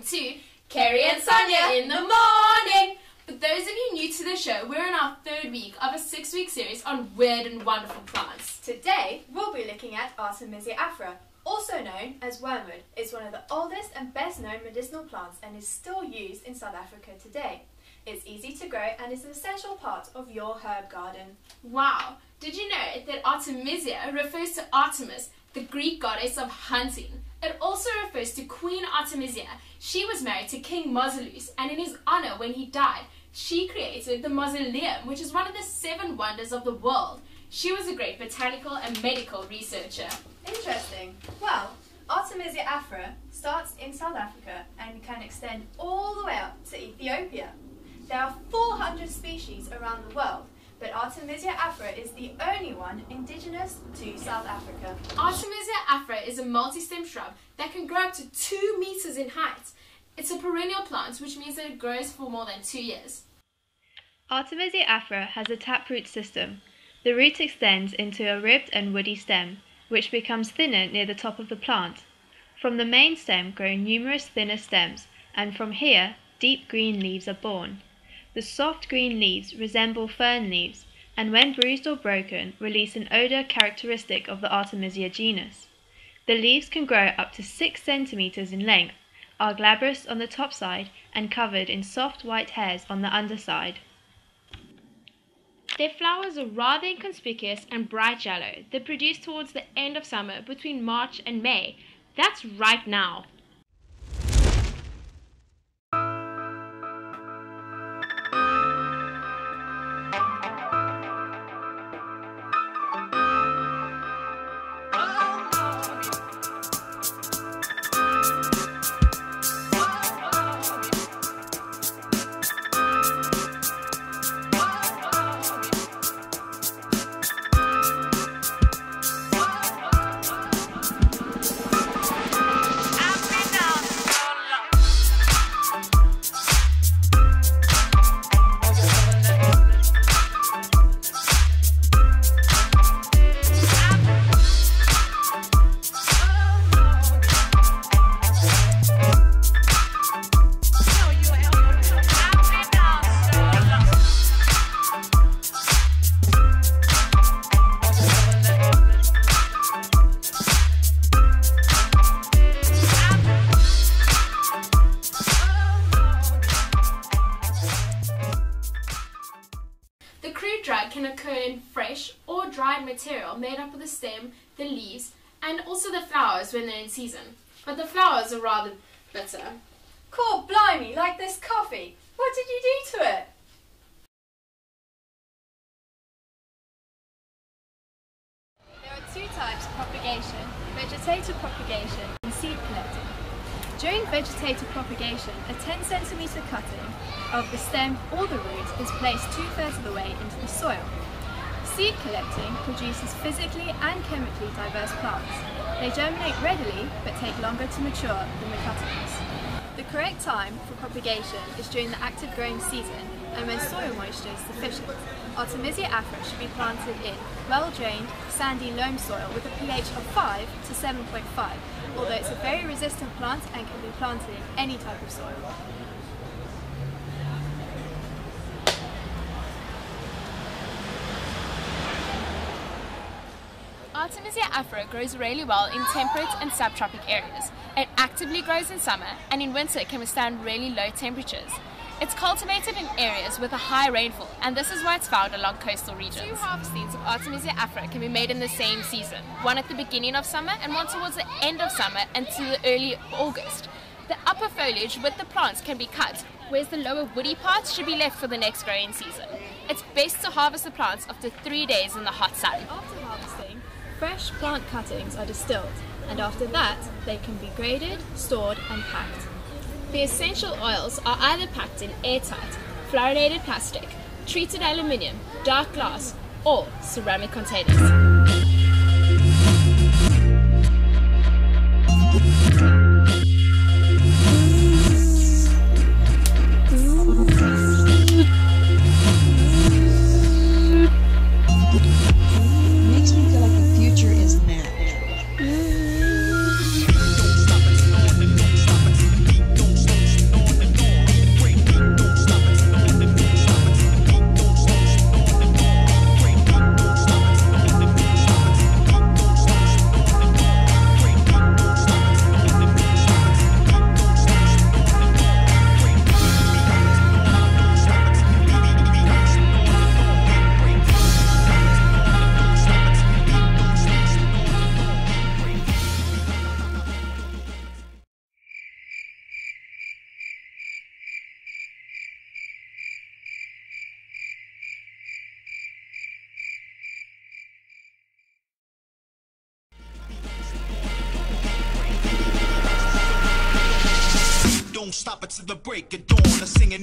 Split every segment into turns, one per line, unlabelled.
to Carrie and Sonia in the morning. For those of you new to the show, we're in our third week of a 6-week series on weird and wonderful plants.
Today, we'll be looking at Artemisia Afra, also known as wormwood. It's one of the oldest and best known medicinal plants and is still used in South Africa today. It's easy to grow and is an essential part of your herb garden.
Wow! Did you know that Artemisia refers to Artemis, the Greek goddess of hunting? It also refers to Queen Artemisia. She was married to King Mausolus, and in his honor when he died, she created the mausoleum, which is one of the 7 wonders of the world. She was a great botanical and medical researcher.
Interesting. Well, Artemisia Afra starts in South Africa and can extend all the way up to Ethiopia. There are 400 species around the world, but Artemisia Afra is the only one indigenous to South Africa.
Artemisia Afra is a multi-stem shrub that can grow up to 2 meters in height. It's a perennial plant, which means that it grows for more than 2 years.
Artemisia Afra has a taproot system. The root extends into a ribbed and woody stem, which becomes thinner near the top of the plant. From the main stem grow numerous thinner stems, and from here, deep green leaves are born. The soft green leaves resemble fern leaves, and when bruised or broken, release an odour characteristic of the Artemisia genus. The leaves can grow up to 6 centimeters in length, are glabrous on the top side, and covered in soft white hairs on the underside.
Their flowers are rather inconspicuous and bright yellow. They're produced towards the end of summer, between March and May. That's right now. The crude drug can occur in fresh or dried material made up of the stem, the leaves, and also the flowers when they're in season. But the flowers are rather bitter.
Cool, blimey, like this coffee. What did you do to it? There are 2 types of propagation, vegetative propagation and seed collecting. During vegetative propagation, a 10 centimeter cutting of the stem or the root is placed 2/3 of the way into the soil. Seed collecting produces physically and chemically diverse plants. They germinate readily but take longer to mature than the cuttings. The correct time for propagation is during the active growing season and when soil moisture is sufficient. Artemisia Afra should be planted in well-drained, sandy loam soil with a pH of 5 to 7.5, although it's a very resistant plant and can be planted in any type of soil.
Artemisia Afra grows really well in temperate and subtropic areas. It actively grows in summer and in winter can withstand really low temperatures. It's cultivated in areas with a high rainfall, and this is why it's found along coastal regions. 2 harvestings of Artemisia Afra can be made in the same season, one at the beginning of summer and one towards the end of summer until the early August. The upper foliage with the plants can be cut, whereas the lower woody parts should be left for the next growing season. It's best to harvest the plants after 3 days in the hot sun.
After harvesting, fresh plant cuttings are distilled, and after that, they can be graded, stored and packed.
The essential oils are either packed in airtight, fluoridated plastic, treated aluminium, dark glass, or ceramic containers.
Don't stop it till the break of dawn. I'm singing.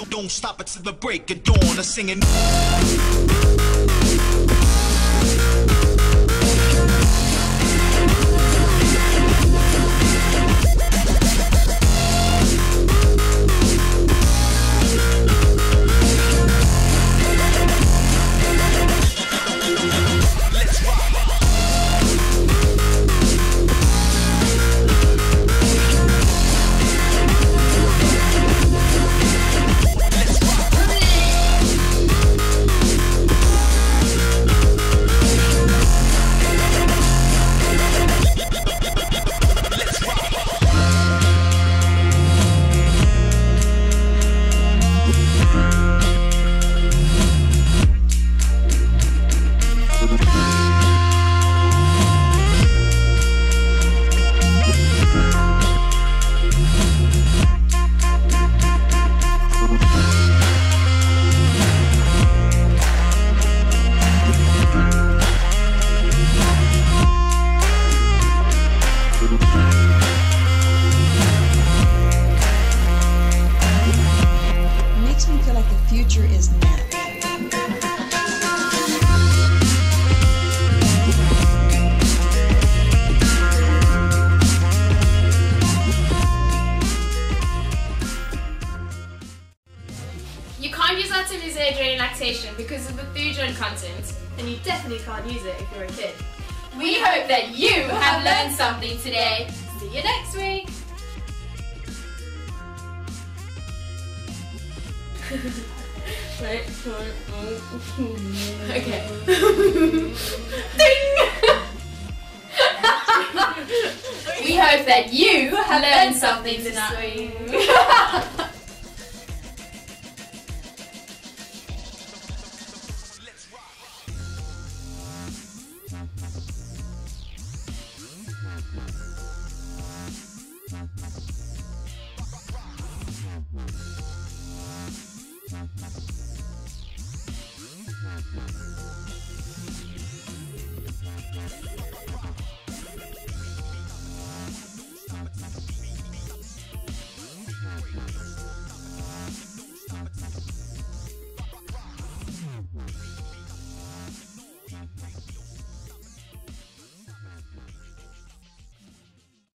Don't stop it till the break of dawn. I'm singing.
Makes me feel like the future is now.
You can't use Artemisia during lactation because of the thujon content.
And you definitely can't use it if you're a kid.
We hope that you have learned something today.
See you next week!
Okay. We hope that you have learned something tonight.